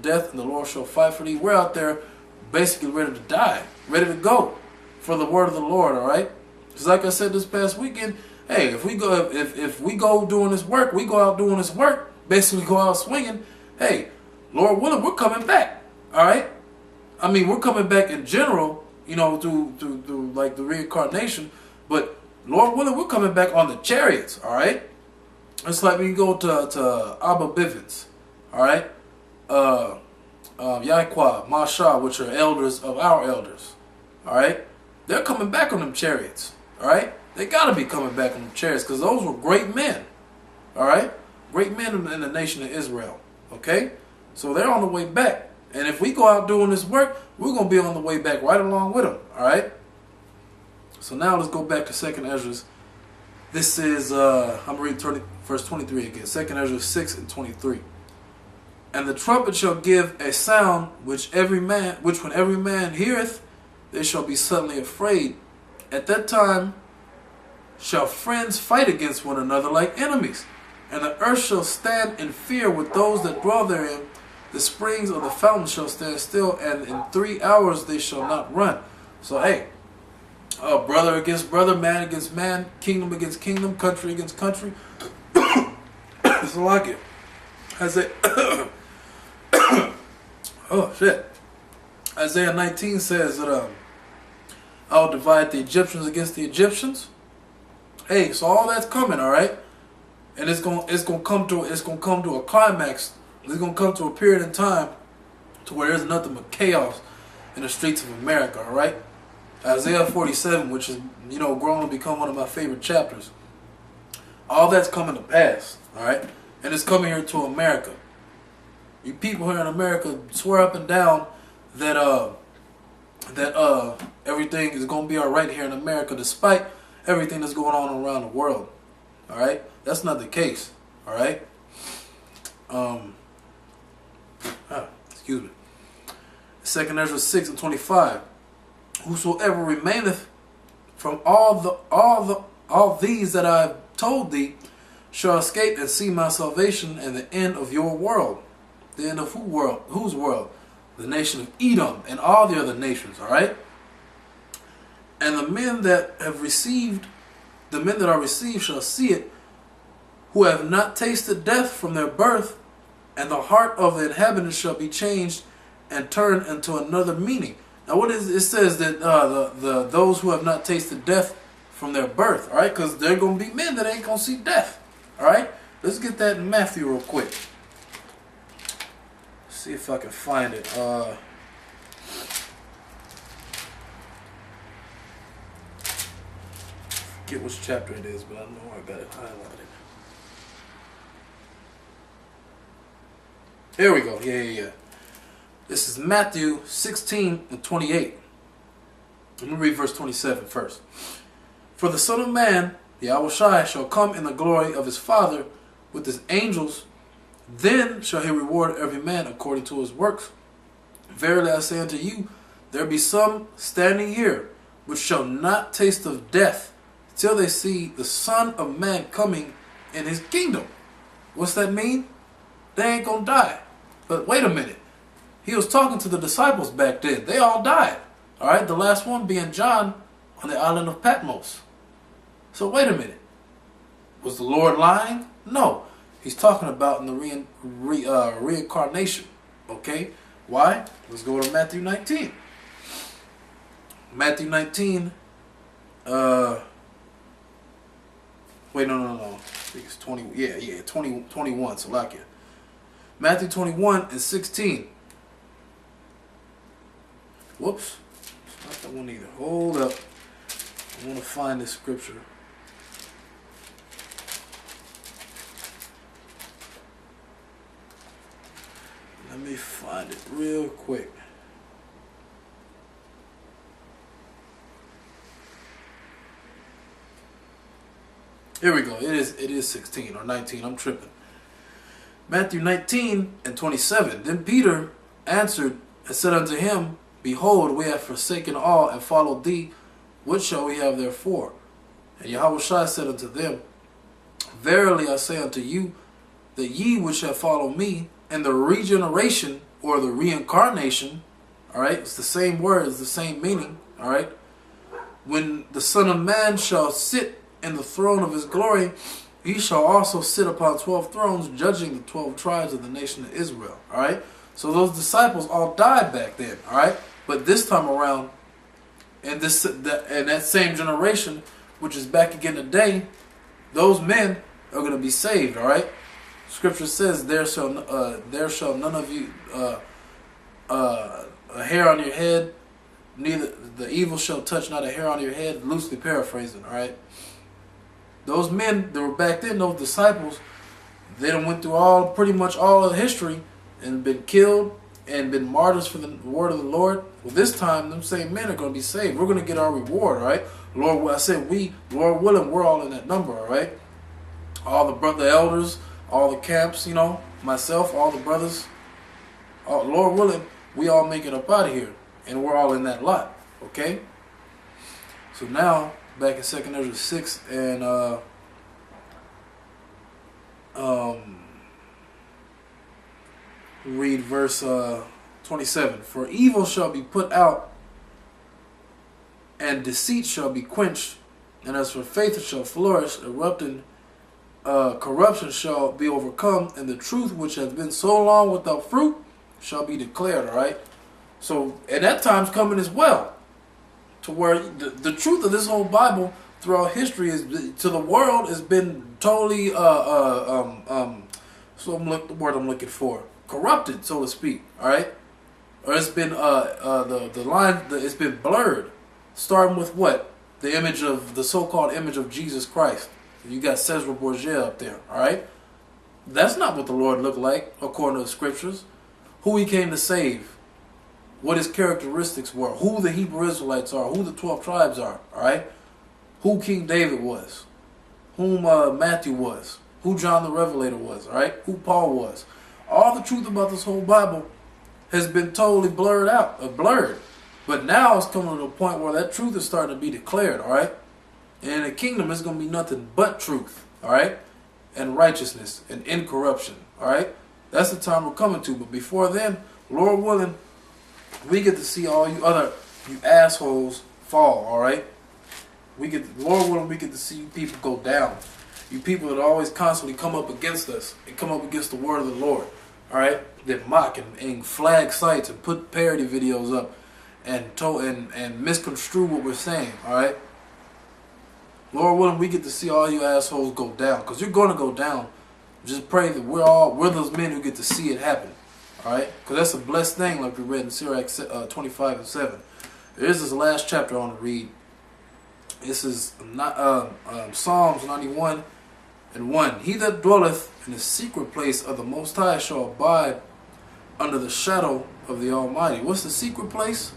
death, and the Lord shall fight for thee. We're out there basically ready to die, ready to go for the word of the Lord, all right? Because like I said this past weekend, hey, if we go doing this work, we go out doing this work, basically go out swinging, hey, Lord willing, we're coming back, all right? I mean, we're coming back in general, you know, through like the reincarnation, but Lord willing, we're coming back on the chariots, all right? It's like when you go to Abba Bivens, all right? Yahweh, Masha, which are elders of our elders, all right? They're coming back on them chariots, all right? They got to be coming back on them chariots because those were great men, all right? Great men in the nation of Israel, okay? So they're on the way back. And if we go out doing this work, we're going to be on the way back right along with them, all right? So now let's go back to 2nd Ezra. This is, I'm reading verse 23 again, 2nd Ezra 6 and 23. And the trumpet shall give a sound which when every man heareth, they shall be suddenly afraid. At that time shall friends fight against one another like enemies, and the earth shall stand in fear with those that dwell therein. The springs of the fountain shall stand still, and in 3 hours they shall not run. So hey, brother against brother, man against man, kingdom against kingdom, country against country. It's like it. Oh shit. Isaiah 19 says that I'll divide the Egyptians against the Egyptians. Hey, so all that's coming, all right, and it's gonna come to a climax. It's gonna come to a period in time to where there's nothing but chaos in the streets of America, all right. Isaiah 47, which is, you know, grown to become one of my favorite chapters. All that's coming to pass, all right, and it's coming here to America. You people here in America swear up and down that everything is gonna be all right here in America, despite everything that's going on around the world. All right, that's not the case. All right. Excuse me. 2nd Ezra 6 and 25. Whosoever remaineth from all these that I have told thee shall escape and see my salvation and the end of your world. The end of whose world? The nation of Edom and all the other nations, all right? And the men that are received shall see it, who have not tasted death from their birth, and the heart of the inhabitants shall be changed and turned into another meaning. Now, what is it? Says that those who have not tasted death from their birth, all right? Because they're going to be men that ain't going to see death, all right? Let's get that in Matthew real quick. See if I can find it. Forget which chapter it is, but I know I got it highlighted. Here we go. Yeah. This is Matthew 16 and 28. Let me read verse 27 first. For the Son of Man, the Yahushua, shall come in the glory of his Father with his angels. Then shall he reward every man according to his works. Verily I say unto you, there be some standing here which shall not taste of death till they see the Son of Man coming in his kingdom. What's that mean? They ain't gonna die. But wait a minute. He was talking to the disciples back then. They all died. All right, the last one being John on the island of Patmos. So wait a minute. Was the Lord lying? No. He's talking about in the reincarnation. Okay? Why? Let's go to Matthew 19. Matthew 19. Wait, no. I think it's 20. Yeah, 21. So like it. Matthew 21 and 16. Whoops. Not that one either. Hold up. I want to find this scripture. Let me find it real quick. Here we go. It is 16 or 19. I'm tripping. Matthew 19 and 27. Then Peter answered and said unto him, Behold, we have forsaken all and followed thee. What shall we have therefore? And Yahushua said unto them, Verily I say unto you, that ye which have followed me, and the regeneration or the reincarnation, all right, it's the same word, it's the same meaning, all right. When the Son of Man shall sit in the throne of his glory, he shall also sit upon 12 thrones, judging the 12 tribes of the nation of Israel, all right. So those disciples all died back then, all right. But this time around, in that same generation, which is back again today, those men are going to be saved, all right. Scripture says, there shall none of you a hair on your head, neither the evil shall touch not a hair on your head, loosely paraphrasing, all right. Those men that were back then, those disciples, they done went through pretty much all of history and been killed and been martyrs for the word of the Lord. Well, this time, them same men are going to be saved. We're going to get our reward, all right. Lord, I said Lord willing, we're all in that number, all right. All the brother elders, all the camps, you know, myself, all the brothers, Lord willing, we all make it up out of here, and we're all in that lot, okay? So now, back in 2 Ezra 6 and read verse 27. For evil shall be put out, and deceit shall be quenched, and as for faith it shall flourish, erupting corruption shall be overcome, and the truth which has been so long without fruit shall be declared, all right? So, and that time's coming as well, to where the truth of this whole Bible throughout history is, to the world, has been totally, so the word I'm looking for, corrupted, so to speak, all right? Or it's been, it's been blurred, starting with what? The image of, the so-called image of Jesus Christ. You got Cesar Borgia up there, all right? That's not what the Lord looked like, according to the scriptures. Who he came to save, what his characteristics were, who the Hebrew Israelites are, who the 12 tribes are, all right? Who King David was, whom Matthew was, who John the Revelator was, all right? Who Paul was. All the truth about this whole Bible has been totally blurred. But now it's coming to a point where that truth is starting to be declared, all right? And in the kingdom, it's going to be nothing but truth, all right? And righteousness and incorruption, all right? That's the time we're coming to. But before then, Lord willing, we get to see all you assholes fall, all right? Lord willing, we get to see you people go down. You people that always constantly come up against us and come up against the word of the Lord, all right? That mock and flag sites and put parody videos up and misconstrue what we're saying, all right? Lord willing, we get to see all you assholes go down, because you're going to go down. Just pray that we're those men who get to see it happen, all right? Because that's a blessed thing, like we read in Sirach 25 and 7. There is this last chapter I want to read. This is Psalms 91 and 1. He that dwelleth in the secret place of the Most High shall abide under the shadow of the Almighty. What's the secret place?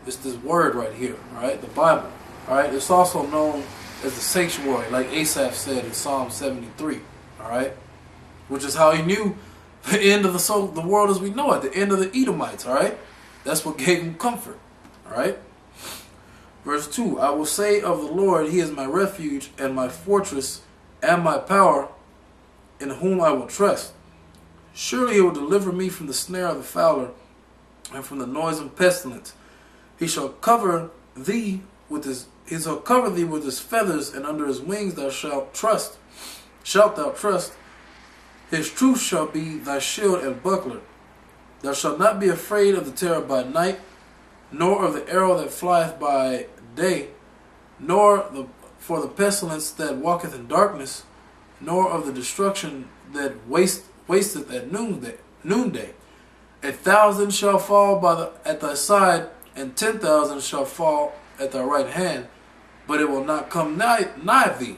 It's this word right here, all right? The Bible, all right? It's also known as the sanctuary, like Asaph said in Psalm 73, all right? Which is how he knew the end of the world as we know it, the end of the Edomites, all right? That's what gave him comfort, all right? Verse 2, I will say of the Lord, he is my refuge and my fortress and my power, in whom I will trust. Surely he will deliver me from the snare of the fowler and from the noisome pestilence. He shall cover thee with his feathers, and under his wings thou shalt thou trust. His truth shall be thy shield and buckler. Thou shalt not be afraid of the terror by night, nor of the arrow that flieth by day, nor for the pestilence that walketh in darkness, nor of the destruction that wasteth at noonday. 1,000 shall fall at thy side, and 10,000 shall fall at thy right hand, but it will not come nigh thee.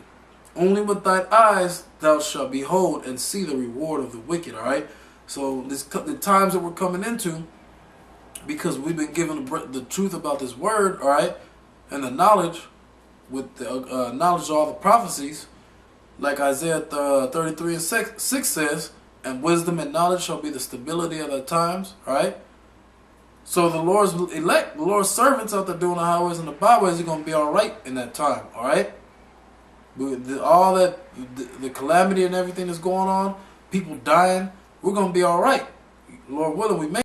Only with thine eyes thou shalt behold and see the reward of the wicked, all right? So the times that we're coming into, because we've been given the truth about this word, all right, and the knowledge, with the knowledge of all the prophecies, like Isaiah 33 and 6 says, and wisdom and knowledge shall be the stability of the times, all right? So the Lord's elect, the Lord's servants out there doing the highways and the byways are going to be all right in that time, all right? All that, the calamity and everything that's going on, people dying, we're going to be all right. Lord willing, we make